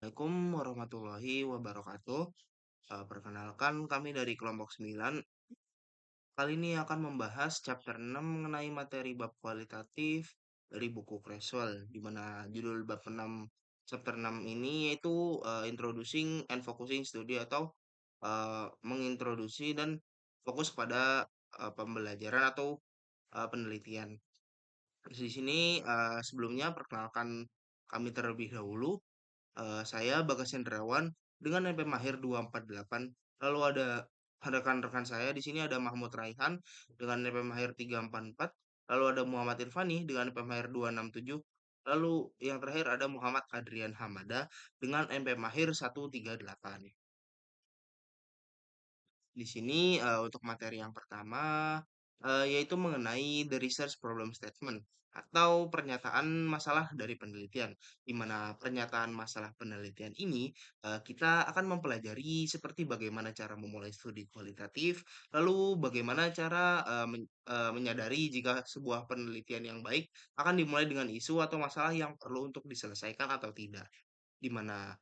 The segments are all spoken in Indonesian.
Assalamualaikum warahmatullahi wabarakatuh. Perkenalkan kami dari kelompok 9. Kali ini akan membahas chapter 6 mengenai materi bab kualitatif dari buku Creswell, di mana judul bab 6 chapter 6 ini yaitu Introducing and Focusing Study atau mengintroduksi dan fokus pada pembelajaran atau penelitian. Di sini sebelumnya perkenalkan kami terlebih dahulu. Saya Bagas Hendrawan dengan NP Mahir 248. Lalu ada rekan-rekan saya di sini ada Mahmud Raihan dengan NP Mahir 344. Lalu ada Muhammad Irfani dengan NP Mahir 267. Lalu yang terakhir ada Muhammad Adrian Hamada dengan NP Mahir 138. Di sini untuk materi yang pertama yaitu mengenai the research problem statement atau pernyataan masalah dari penelitian. Di mana pernyataan masalah penelitian ini kita akan mempelajari seperti bagaimana cara memulai studi kualitatif, lalu bagaimana cara menyadari jika sebuah penelitian yang baik akan dimulai dengan isu atau masalah yang perlu untuk diselesaikan atau tidak. Di mana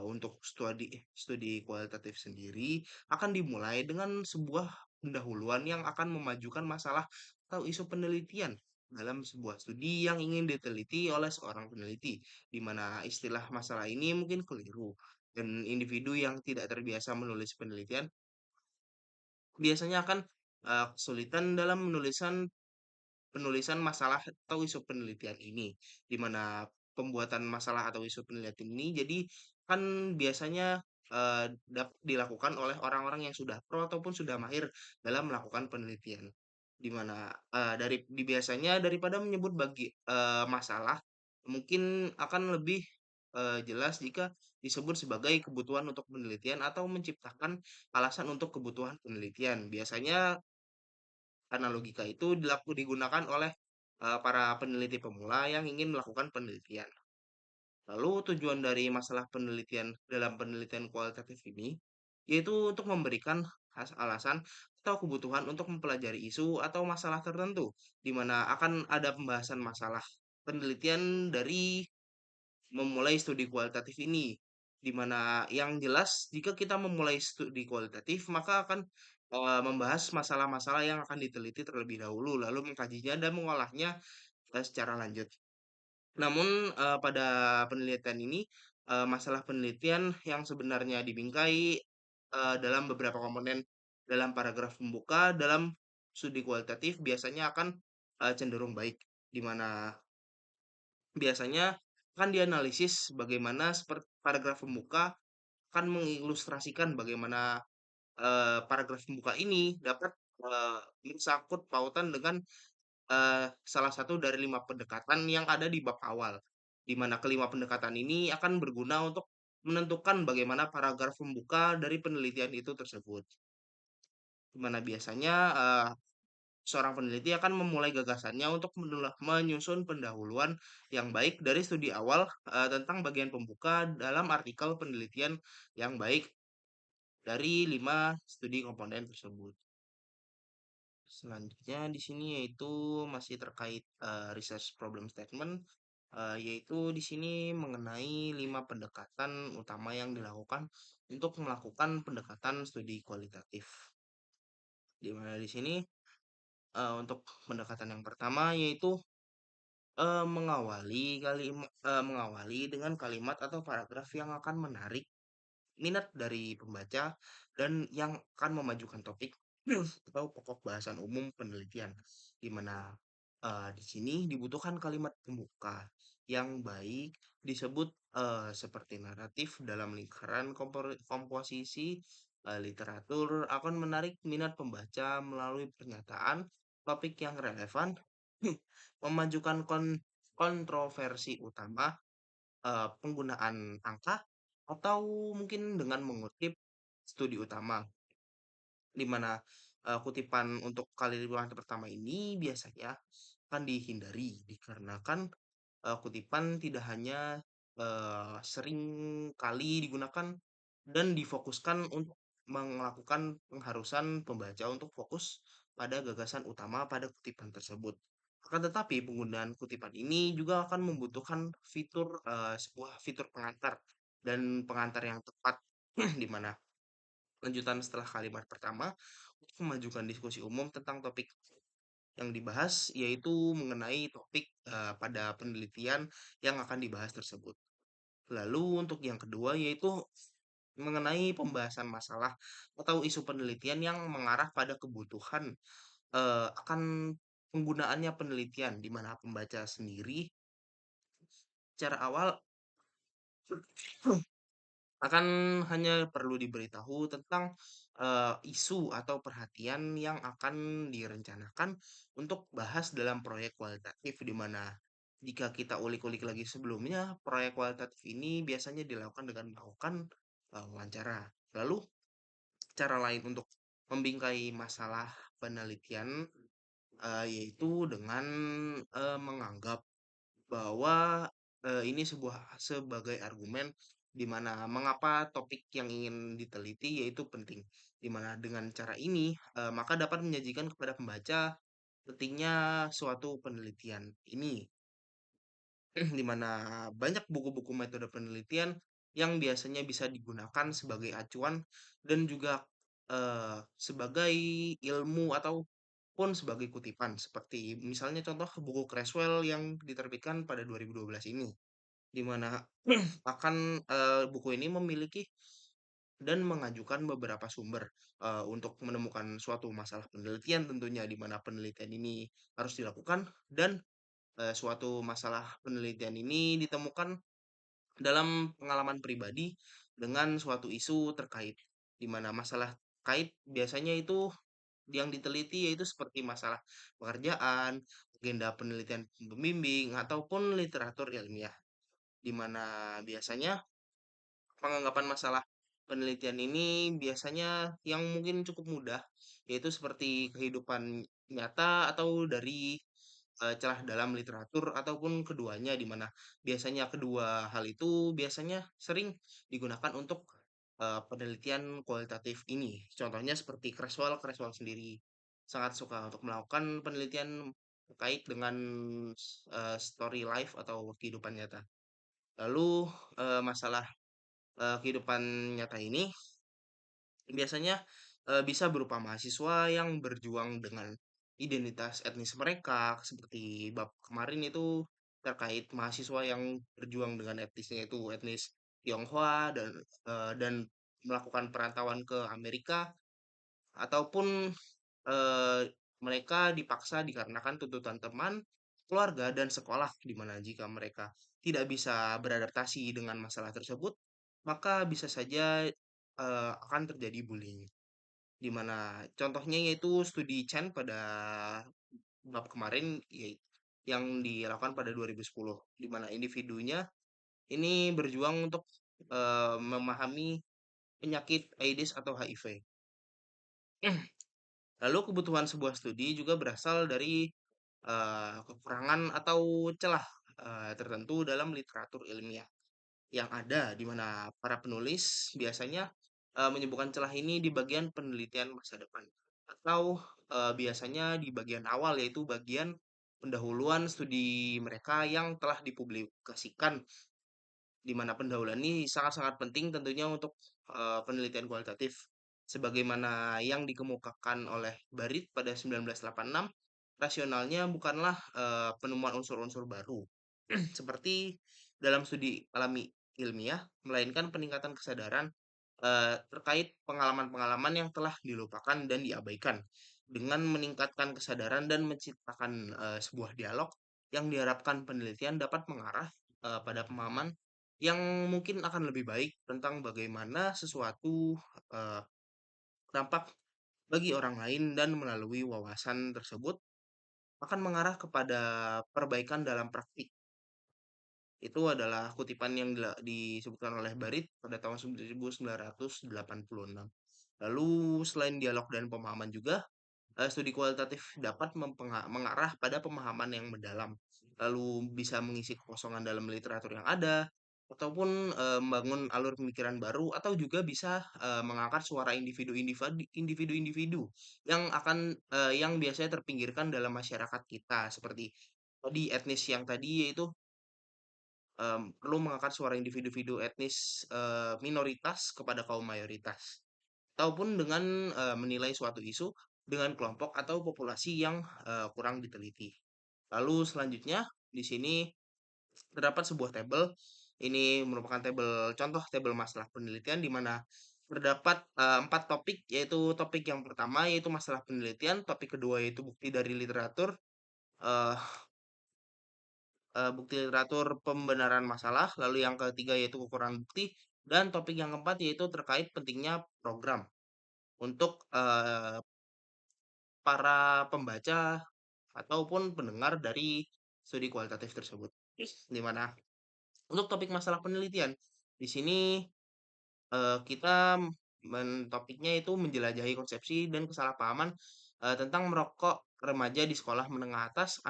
untuk studi studi kualitatif sendiri akan dimulai dengan sebuah pendahuluan yang akan memajukan masalah atau isu penelitian dalam sebuah studi yang ingin diteliti oleh seorang peneliti, di mana istilah masalah ini mungkin keliru dan individu yang tidak terbiasa menulis penelitian biasanya akan kesulitan dalam penulisan masalah atau isu penelitian ini, di mana pembuatan masalah atau isu penelitian ini jadi kan biasanya dilakukan oleh orang-orang yang sudah pro ataupun sudah mahir dalam melakukan penelitian. Di mana biasanya daripada menyebut masalah, mungkin akan lebih jelas jika disebut sebagai kebutuhan untuk penelitian atau menciptakan alasan untuk kebutuhan penelitian. Biasanya karena logika itu digunakan oleh para peneliti pemula yang ingin melakukan penelitian. Lalu tujuan dari masalah penelitian dalam penelitian kualitatif ini yaitu untuk memberikan alasan atau kebutuhan untuk mempelajari isu atau masalah tertentu, di mana akan ada pembahasan masalah penelitian dari memulai studi kualitatif ini. Di mana yang jelas jika kita memulai studi kualitatif maka akan membahas masalah-masalah yang akan diteliti terlebih dahulu lalu mengkajinya dan mengolahnya secara lanjut. Namun pada penelitian ini masalah penelitian yang sebenarnya dibingkai dalam beberapa komponen dalam paragraf pembuka dalam studi kualitatif biasanya akan cenderung baik, di mana biasanya akan dianalisis bagaimana seperti paragraf pembuka akan mengilustrasikan bagaimana paragraf pembuka ini dapat mensangkut pautan dengan salah satu dari 5 pendekatan yang ada di bab awal, di mana kelima pendekatan ini akan berguna untuk menentukan bagaimana paragraf pembuka dari penelitian itu tersebut. Di mana biasanya seorang peneliti akan memulai gagasannya untuk menyusun pendahuluan yang baik dari studi awal tentang bagian pembuka dalam artikel penelitian yang baik dari 5 studi komponen tersebut. Selanjutnya di sini yaitu masih terkait research problem statement, yaitu di sini mengenai 5 pendekatan utama yang dilakukan untuk melakukan pendekatan studi kualitatif. Di mana di sini untuk pendekatan yang pertama yaitu mengawali dengan kalimat atau paragraf yang akan menarik minat dari pembaca dan yang akan memajukan topik atau pokok bahasan umum penelitian, di mana di sini dibutuhkan kalimat pembuka yang baik disebut seperti naratif dalam lingkaran komposisi literatur akan menarik minat pembaca melalui pernyataan topik yang relevan, memajukan kontroversi utama, penggunaan angka atau mungkin dengan mengutip studi utama, di mana kutipan untuk kalimat pertama ini biasanya akan dihindari dikarenakan kutipan tidak hanya sering kali digunakan dan difokuskan untuk melakukan pengharusan pembaca untuk fokus pada gagasan utama pada kutipan tersebut. Akan tetapi penggunaan kutipan ini juga akan membutuhkan sebuah fitur pengantar, dan pengantar yang tepat, di mana lanjutan setelah kalimat pertama untuk memajukan diskusi umum tentang topik yang dibahas, yaitu mengenai topik pada penelitian yang akan dibahas tersebut. Lalu untuk yang kedua yaitu mengenai pembahasan masalah atau isu penelitian yang mengarah pada kebutuhan akan penggunaannya penelitian, di mana pembaca sendiri secara awal akan hanya perlu diberitahu tentang isu atau perhatian yang akan direncanakan untuk bahas dalam proyek kualitatif, di mana jika kita ulik-ulik lagi sebelumnya, proyek kualitatif ini biasanya dilakukan dengan melakukan wawancara. Lalu cara lain untuk membingkai masalah penelitian yaitu dengan menganggap bahwa ini sebagai argumen di mana mengapa topik yang ingin diteliti yaitu penting. Di mana dengan cara ini maka dapat menyajikan kepada pembaca pentingnya suatu penelitian ini. Di mana banyak buku-buku metode penelitian yang biasanya bisa digunakan sebagai acuan dan juga sebagai ilmu ataupun sebagai kutipan, seperti misalnya contoh buku Creswell yang diterbitkan pada 2012 ini, di mana akan buku ini memiliki dan mengajukan beberapa sumber untuk menemukan suatu masalah penelitian, tentunya di mana penelitian ini harus dilakukan, dan suatu masalah penelitian ini ditemukan dalam pengalaman pribadi dengan suatu isu terkait, di mana masalah terkait biasanya itu yang diteliti yaitu seperti masalah pekerjaan, agenda penelitian pembimbing, ataupun literatur ilmiah, di mana biasanya penganggapan masalah penelitian ini biasanya yang mungkin cukup mudah, yaitu seperti kehidupan nyata atau dari celah dalam literatur ataupun keduanya, di mana biasanya kedua hal itu biasanya sering digunakan untuk penelitian kualitatif ini. Contohnya seperti Creswell sendiri sangat suka untuk melakukan penelitian terkait dengan story life atau kehidupan nyata. Lalu masalah kehidupan nyata ini biasanya bisa berupa mahasiswa yang berjuang dengan identitas etnis mereka, seperti bab kemarin itu terkait mahasiswa yang berjuang dengan etnisnya itu etnis Tionghoa dan melakukan perantauan ke Amerika, ataupun eh, mereka dipaksa dikarenakan tuntutan teman, keluarga, dan sekolah, di mana jika mereka tidak bisa beradaptasi dengan masalah tersebut, maka bisa saja akan terjadi bullying. Di mana contohnya yaitu studi Chen pada bab kemarin yang dilakukan pada 2010, di mana individunya ini berjuang untuk memahami penyakit AIDS atau HIV. Lalu kebutuhan sebuah studi juga berasal dari kekurangan atau celah tertentu dalam literatur ilmiah yang ada, di mana para penulis biasanya menyebutkan celah ini di bagian penelitian masa depan, atau biasanya di bagian awal, yaitu bagian pendahuluan studi mereka yang telah dipublikasikan, di mana pendahuluan ini sangat-sangat penting tentunya untuk penelitian kualitatif. Sebagaimana yang dikemukakan oleh Barit pada 1986, rasionalnya bukanlah penemuan unsur-unsur baru seperti dalam studi alami ilmiah, melainkan peningkatan kesadaran terkait pengalaman-pengalaman yang telah dilupakan dan diabaikan, dengan meningkatkan kesadaran dan menciptakan sebuah dialog yang diharapkan penelitian dapat mengarah pada pemahaman yang mungkin akan lebih baik tentang bagaimana sesuatu eh, tampak bagi orang lain, dan melalui wawasan tersebut akan mengarah kepada perbaikan dalam praktik. Itu adalah kutipan yang disebutkan oleh Barit pada tahun 1986. Lalu selain dialog dan pemahaman juga, studi kualitatif dapat mengarah pada pemahaman yang mendalam, lalu bisa mengisi kekosongan dalam literatur yang ada, ataupun membangun alur pemikiran baru, atau juga bisa mengangkat suara individu-individu yang biasanya terpinggirkan dalam masyarakat kita, seperti tadi etnis yang tadi yaitu perlu mengangkat suara individu-individu etnis minoritas kepada kaum mayoritas, ataupun dengan menilai suatu isu dengan kelompok atau populasi yang kurang diteliti. Lalu selanjutnya di sini terdapat sebuah tabel. Ini merupakan contoh tabel masalah penelitian di mana terdapat 4 topik, yaitu topik yang pertama yaitu masalah penelitian, topik kedua yaitu bukti dari literatur, eh, bukti literatur pembenaran masalah, lalu yang ketiga yaitu kekurangan bukti, dan topik yang keempat yaitu terkait pentingnya program untuk para pembaca ataupun pendengar dari studi kualitatif tersebut. Di mana untuk topik masalah penelitian, di sini kita topiknya itu menjelajahi konsepsi dan kesalahpahaman tentang merokok remaja di sekolah menengah atas.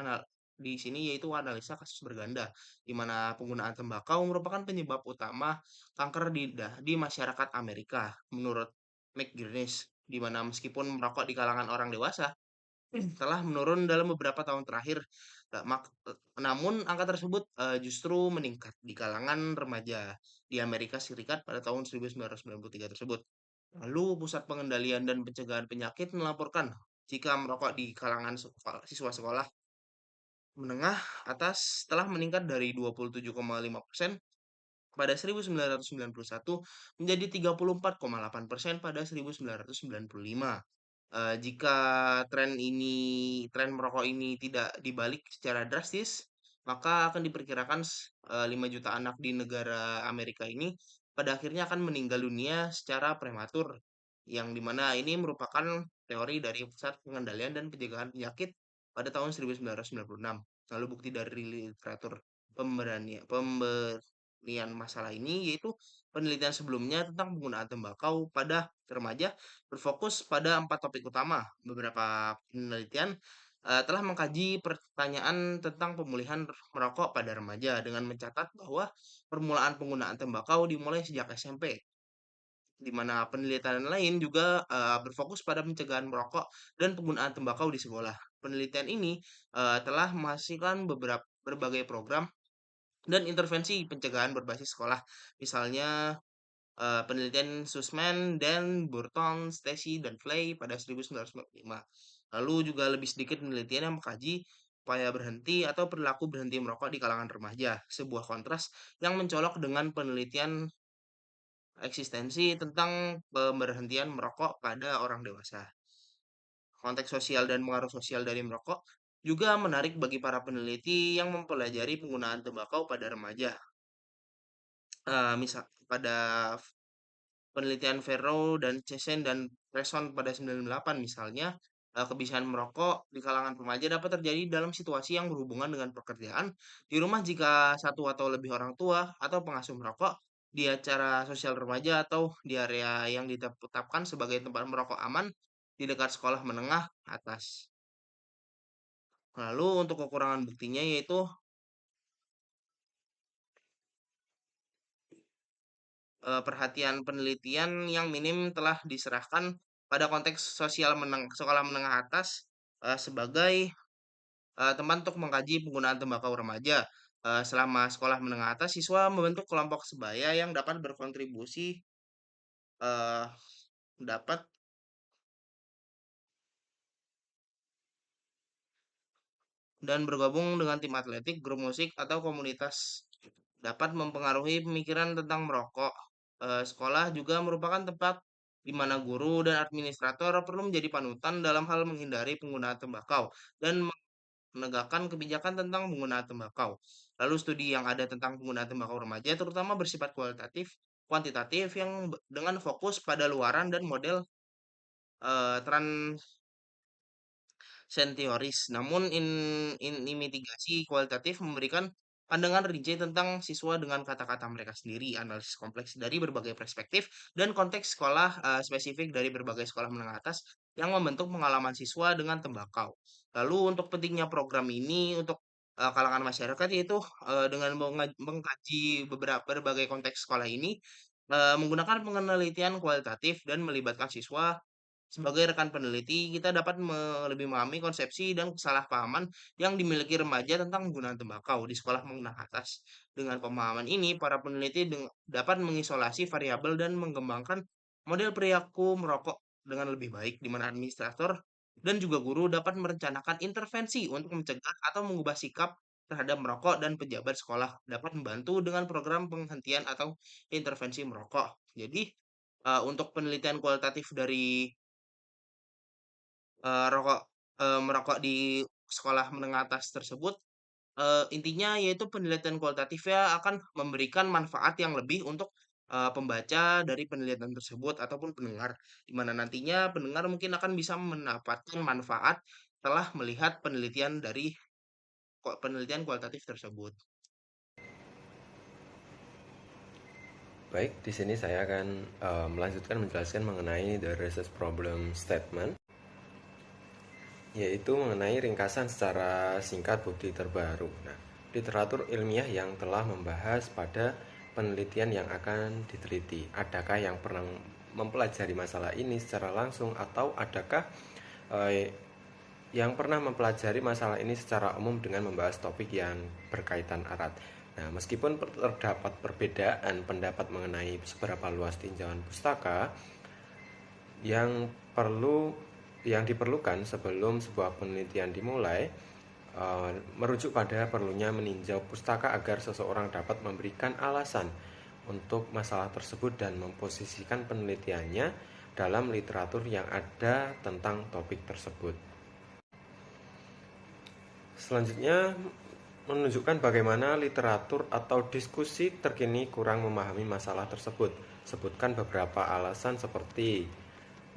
Di sini yaitu analisa kasus berganda, di mana penggunaan tembakau merupakan penyebab utama kanker di masyarakat Amerika, menurut McGinnis, di mana meskipun merokok di kalangan orang dewasa telah menurun dalam beberapa tahun terakhir. Namun angka tersebut justru meningkat di kalangan remaja di Amerika Serikat pada tahun 1993 tersebut. Lalu Pusat Pengendalian dan Pencegahan Penyakit melaporkan jika merokok di kalangan siswa sekolah menengah atas telah meningkat dari 27,5% pada 1991 menjadi 34,8% pada 1995. Jika tren merokok ini tidak dibalik secara drastis, maka akan diperkirakan 5 juta anak di negara Amerika ini pada akhirnya akan meninggal dunia secara prematur, yang dimana ini merupakan teori dari Pusat Pengendalian dan Pencegahan Penyakit pada tahun 1996. Lalu bukti dari literatur pemberian masalah ini yaitu penelitian sebelumnya tentang penggunaan tembakau pada remaja berfokus pada 4 topik utama. Beberapa penelitian telah mengkaji pertanyaan tentang pemulihan merokok pada remaja dengan mencatat bahwa permulaan penggunaan tembakau dimulai sejak SMP, di mana penelitian lain juga berfokus pada pencegahan merokok dan penggunaan tembakau di sekolah. Penelitian ini telah menghasilkan berbagai program dan intervensi pencegahan berbasis sekolah. Misalnya penelitian Sussman dan Burton, Stacy, dan Flay pada 1995. Lalu juga lebih sedikit penelitian yang mengkaji upaya berhenti atau perilaku berhenti merokok di kalangan remaja. Sebuah kontras yang mencolok dengan penelitian eksistensi tentang pemberhentian merokok pada orang dewasa. Konteks sosial dan pengaruh sosial dari merokok juga menarik bagi para peneliti yang mempelajari penggunaan tembakau pada remaja. Misal pada penelitian Ferro dan Chesen dan Presson pada 98 misalnya, kebiasaan merokok di kalangan remaja dapat terjadi dalam situasi yang berhubungan dengan pekerjaan, di rumah jika satu atau lebih orang tua atau pengasuh merokok, di acara sosial remaja atau di area yang ditetapkan sebagai tempat merokok aman di dekat sekolah menengah atas. Lalu untuk kekurangan buktinya yaitu perhatian penelitian yang minim telah diserahkan pada konteks sekolah menengah atas sebagai tempat untuk mengkaji penggunaan tembakau remaja. Selama sekolah menengah atas, siswa membentuk kelompok sebaya yang dapat berkontribusi eh, dapat dan bergabung dengan tim atletik, grup musik, atau komunitas dapat mempengaruhi pemikiran tentang merokok. Sekolah juga merupakan tempat di mana guru dan administrator perlu menjadi panutan dalam hal menghindari penggunaan tembakau dan menegakkan kebijakan tentang penggunaan tembakau. Lalu studi yang ada tentang penggunaan tembakau remaja terutama bersifat kuantitatif yang dengan fokus pada luaran dan model trans sentioris. Namun ini mitigasi kualitatif memberikan pandangan rinci tentang siswa dengan kata-kata mereka sendiri, analisis kompleks dari berbagai perspektif dan konteks sekolah spesifik dari berbagai sekolah menengah atas yang membentuk pengalaman siswa dengan tembakau. Lalu untuk pentingnya program ini untuk kalangan masyarakat yaitu dengan mengkaji berbagai konteks sekolah ini menggunakan penelitian kualitatif dan melibatkan siswa Sebagai rekan peneliti, kita dapat lebih memahami konsepsi dan kesalahpahaman yang dimiliki remaja tentang penggunaan tembakau di sekolah menengah atas. Dengan pemahaman ini, para peneliti dapat mengisolasi variabel dan mengembangkan model perilaku merokok dengan lebih baik, di mana administrator dan juga guru dapat merencanakan intervensi untuk mencegah atau mengubah sikap terhadap merokok, dan pejabat sekolah dapat membantu dengan program penghentian atau intervensi merokok. Jadi, untuk penelitian kualitatif dari rokok merokok di sekolah menengah atas tersebut, intinya yaitu penelitian kualitatif ya akan memberikan manfaat yang lebih untuk, pembaca dari penelitian tersebut ataupun pendengar, di mana nantinya pendengar mungkin akan bisa mendapatkan manfaat setelah melihat penelitian dari penelitian kualitatif tersebut. Baik, di sini saya akan melanjutkan menjelaskan mengenai the research problem statement, yaitu mengenai ringkasan secara singkat bukti terbaru. Nah, literatur ilmiah yang telah membahas pada penelitian yang akan diteliti. Adakah yang pernah mempelajari masalah ini secara langsung, atau adakah eh, yang pernah mempelajari masalah ini secara umum dengan membahas topik yang berkaitan erat. Nah, meskipun terdapat perbedaan pendapat mengenai seberapa luas tinjauan pustaka yang diperlukan sebelum sebuah penelitian dimulai, merujuk pada perlunya meninjau pustaka agar seseorang dapat memberikan alasan untuk masalah tersebut dan memposisikan penelitiannya dalam literatur yang ada tentang topik tersebut. Selanjutnya, menunjukkan bagaimana literatur atau diskusi terkini kurang memahami masalah tersebut. Sebutkan beberapa alasan seperti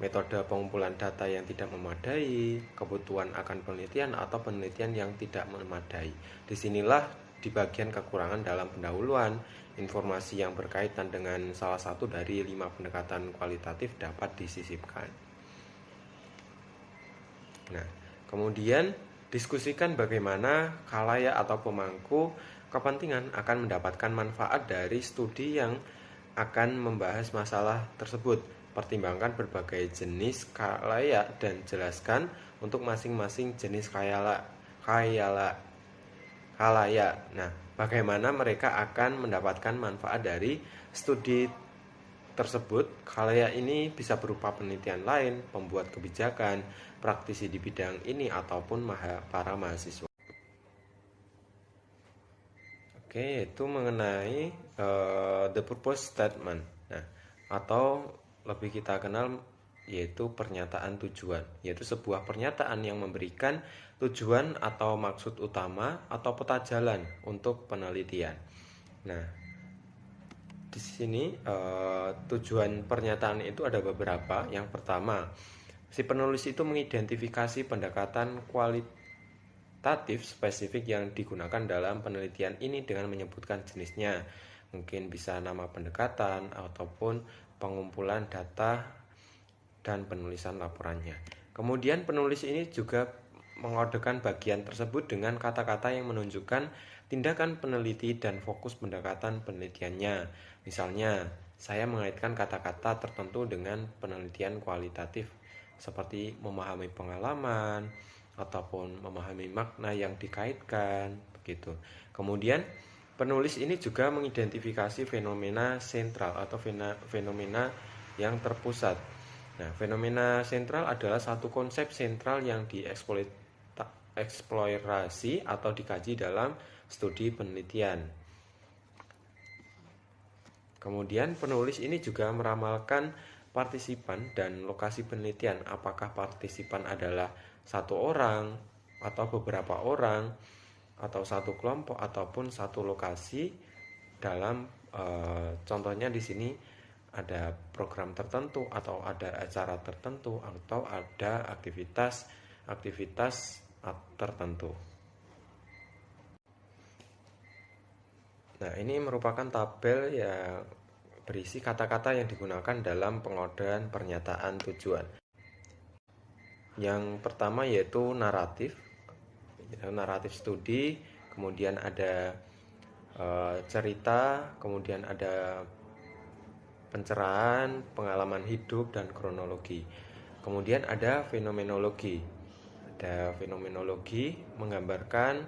metode pengumpulan data yang tidak memadai, kebutuhan akan penelitian, atau penelitian yang tidak memadai. Disinilah di bagian kekurangan dalam pendahuluan, informasi yang berkaitan dengan salah satu dari 5 pendekatan kualitatif dapat disisipkan. Nah, kemudian diskusikan bagaimana khalayak atau pemangku kepentingan akan mendapatkan manfaat dari studi yang akan membahas masalah tersebut. Pertimbangkan berbagai jenis khalayak dan jelaskan untuk masing-masing jenis khalayak. Nah, bagaimana mereka akan mendapatkan manfaat dari studi tersebut. Khalayak ini bisa berupa penelitian lain, pembuat kebijakan, praktisi di bidang ini, ataupun para mahasiswa. Oke, itu mengenai the purpose statement. Nah, atau lebih kita kenal yaitu pernyataan tujuan, yaitu sebuah pernyataan yang memberikan tujuan atau maksud utama atau peta jalan untuk penelitian. Nah, di sini tujuan pernyataan itu ada beberapa. Yang pertama, si penulis itu mengidentifikasi pendekatan kualitatif spesifik yang digunakan dalam penelitian ini dengan menyebutkan jenisnya. Mungkin bisa nama pendekatan ataupun pengumpulan data dan penulisan laporannya. Kemudian penulis ini juga mengodekan bagian tersebut dengan kata-kata yang menunjukkan tindakan peneliti dan fokus pendekatan penelitiannya. Misalnya, saya mengaitkan kata-kata tertentu dengan penelitian kualitatif seperti memahami pengalaman ataupun memahami makna yang dikaitkan, begitu. Kemudian, penulis ini juga mengidentifikasi fenomena sentral atau fenomena yang terpusat. Nah, fenomena sentral adalah satu konsep sentral yang dieksplorasi atau dikaji dalam studi penelitian. Kemudian penulis ini juga meramalkan partisipan dan lokasi penelitian. Apakah partisipan adalah satu orang atau beberapa orang atau satu kelompok ataupun satu lokasi dalam contohnya di sini ada program tertentu atau ada acara tertentu atau ada aktivitas tertentu. Nah, ini merupakan tabel yang berisi kata-kata yang digunakan dalam pengodean pernyataan tujuan. Yang pertama yaitu naratif studi, kemudian ada cerita, kemudian ada pencerahan, pengalaman hidup, dan kronologi. Kemudian ada fenomenologi. Ada fenomenologi menggambarkan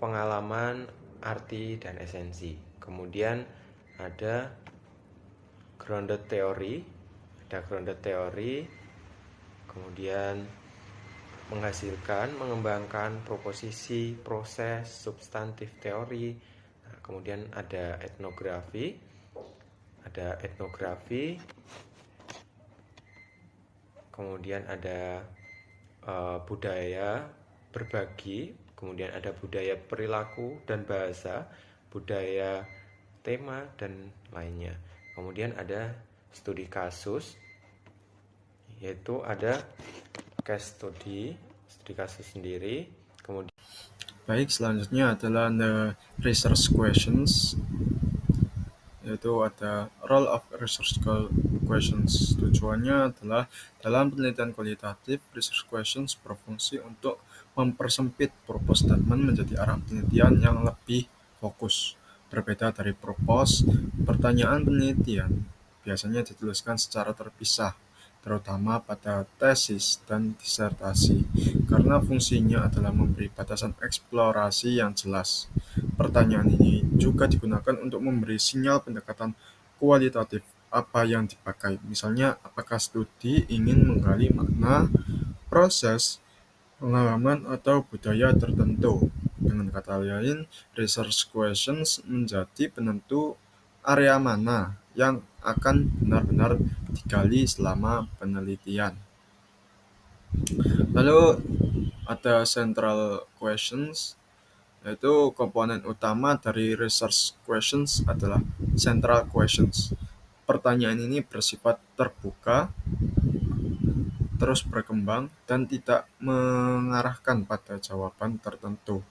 pengalaman, arti, dan esensi. Kemudian ada grounded theory, kemudian mengembangkan proposisi, proses, substantif teori. Nah, kemudian ada etnografi, kemudian ada budaya berbagi, kemudian ada budaya perilaku dan bahasa, budaya tema, dan lainnya. Kemudian ada studi kasus, yaitu ada case study, studi kasus sendiri. Kemudian Baik, selanjutnya adalah the research questions, yaitu ada role of research questions. Tujuannya adalah dalam penelitian kualitatif, research questions berfungsi untuk mempersempit purpose statement menjadi arah penelitian yang lebih fokus. Berbeda dari purpose, pertanyaan penelitian biasanya dituliskan secara terpisah, terutama pada tesis dan disertasi, karena fungsinya adalah memberi batasan eksplorasi yang jelas. Pertanyaan ini juga digunakan untuk memberi sinyal pendekatan kualitatif apa yang dipakai. Misalnya, apakah studi ingin menggali makna, proses, pengalaman, atau budaya tertentu. Dengan kata lain, research questions menjadi penentu area mana yang akan benar-benar digali selama penelitian. Lalu ada central questions, yaitu komponen utama dari research questions adalah central questions. Pertanyaan ini bersifat terbuka, terus berkembang, dan tidak mengarahkan pada jawaban tertentu.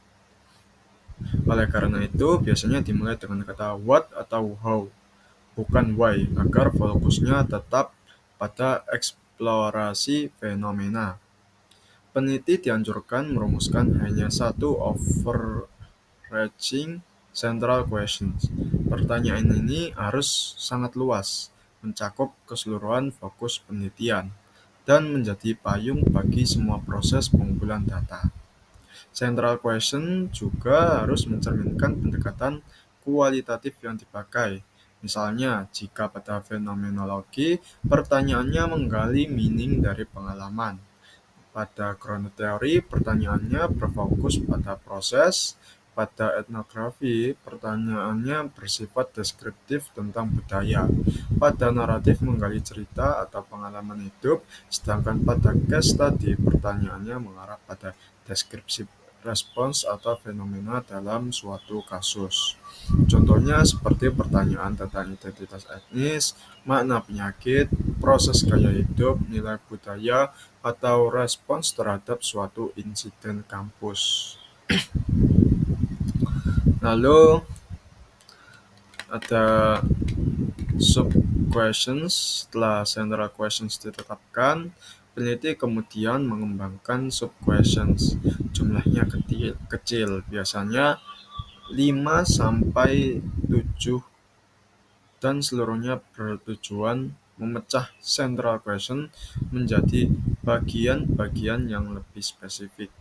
Oleh karena itu, biasanya dimulai dengan kata what atau how, bukan why, agar fokusnya tetap pada eksplorasi fenomena. Peneliti dianjurkan merumuskan hanya satu overarching central questions. Pertanyaan ini harus sangat luas, mencakup keseluruhan fokus penelitian, dan menjadi payung bagi semua proses pengumpulan data. Central question juga harus mencerminkan pendekatan kualitatif yang dipakai. Misalnya, jika pada fenomenologi, pertanyaannya menggali meaning dari pengalaman. Pada ground theory, pertanyaannya berfokus pada proses. Pada etnografi, pertanyaannya bersifat deskriptif tentang budaya. Pada naratif, menggali cerita atau pengalaman hidup, sedangkan pada case study, pertanyaannya mengarah pada deskripsi respons atau fenomena dalam suatu kasus. Contohnya seperti pertanyaan tentang identitas etnis, makna penyakit, proses gaya hidup, nilai budaya, atau respons terhadap suatu insiden kampus. Lalu ada sub-questions. Setelah central questions ditetapkan, peneliti kemudian mengembangkan sub-questions. Jumlahnya kecil, biasanya 5 sampai 7, dan seluruhnya bertujuan memecah central question menjadi bagian-bagian yang lebih spesifik.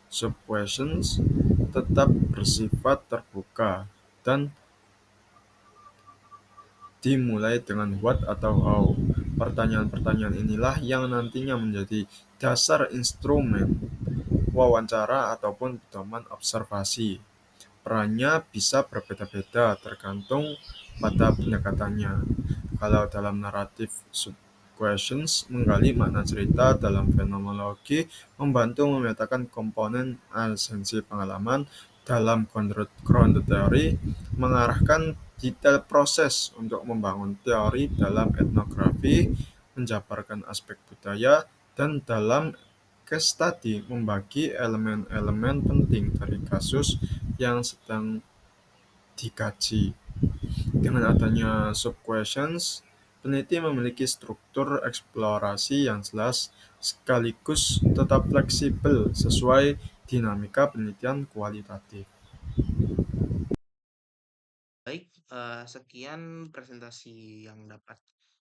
Sub-questions tetap bersifat terbuka dan dimulai dengan what atau how. Pertanyaan-pertanyaan inilah yang nantinya menjadi dasar instrumen wawancara ataupun pedoman observasi. Perannya bisa berbeda-beda tergantung pada pendekatannya. Kalau dalam naratif sub-questions, menggali makna cerita; dalam fenomenologi, membantu memetakan komponen esensi pengalaman; dalam grounded theory, mengarahkan detail proses untuk membangun teori; dalam etnografi, menjabarkan aspek budaya; dan dalam case study, membagi elemen-elemen penting dari kasus yang sedang dikaji. Dengan adanya sub-questions, peneliti memiliki struktur eksplorasi yang jelas sekaligus tetap fleksibel sesuai dinamika penelitian kualitatif. Baik, sekian presentasi yang dapat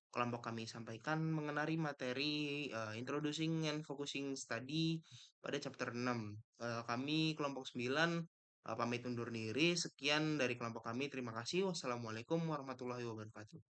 kelompok kami sampaikan mengenai materi Introducing and Focusing Study pada chapter 6. Kami kelompok 9 pamit undur diri. Sekian dari kelompok kami. Terima kasih. Wassalamualaikum warahmatullahi wabarakatuh.